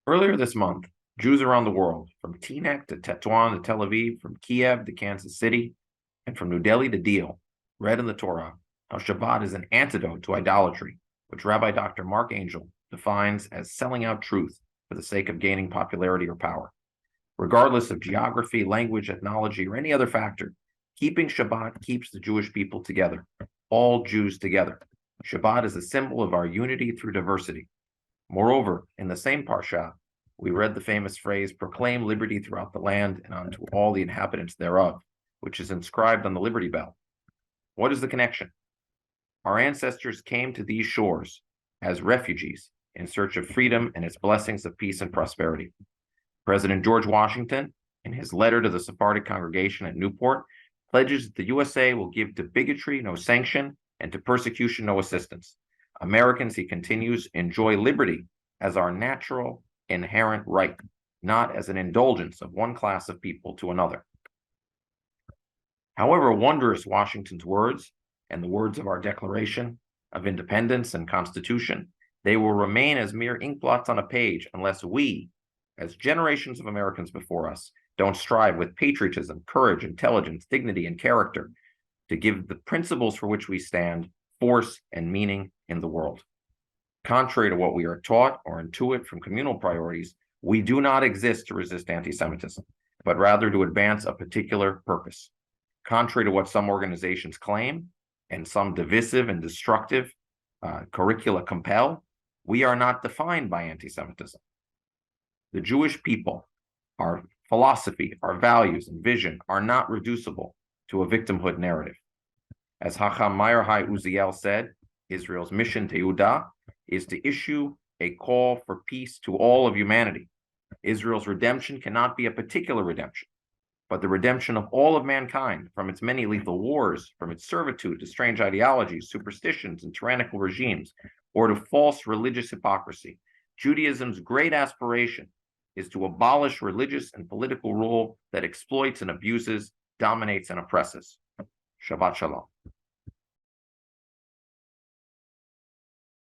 Earlier this month, Jews around the world, from Teaneck to Tetuan to Tel Aviv, from Kiev to Kansas City, and from New Delhi to Deal, read in the Torah how Shabbat is an antidote to idolatry, which Rabbi Dr. Mark Angel defines as selling out truth for the sake of gaining popularity or power. Regardless of geography, language, ethnology, or any other factor, keeping Shabbat keeps the Jewish people together, all Jews together. Shabbat is a symbol of our unity through diversity. Moreover, in the same parsha, we read the famous phrase, proclaim liberty throughout the land and unto all the inhabitants thereof, which is inscribed on the Liberty Bell. What is the connection? Our ancestors came to these shores as refugees in search of freedom and its blessings of peace and prosperity. President George Washington, in his letter to the Sephardi congregation at Newport, pledges that the USA will give to bigotry no sanction and to persecution no assistance. Americans, he continues, enjoy liberty as our natural, inherent right, not as an indulgence of one class of people to another. However wondrous Washington's words and the words of our Declaration of Independence and Constitution, they will remain as mere inkblots on a page unless we, as generations of Americans before us, don't strive with patriotism, courage, intelligence, dignity, and character to give the principles for which we stand force and meaning in the world. Contrary to what we are taught or intuit from communal priorities, we do not exist to resist anti-Semitism, but rather to advance a particular purpose. Contrary to what some organizations claim and some divisive and destructive curricula compel, we are not defined by anti-Semitism. The Jewish people, our philosophy, our values, and vision are not reducible to a victimhood narrative. As Hacham Meir Hai Uziel said, Israel's mission to Yehuda is to issue a call for peace to all of humanity. Israel's redemption cannot be a particular redemption, but the redemption of all of mankind from its many lethal wars, from its servitude to strange ideologies, superstitions, and tyrannical regimes, or to false religious hypocrisy. Judaism's great aspiration is to abolish religious and political rule that exploits and abuses, dominates and oppresses. Shabbat Shalom.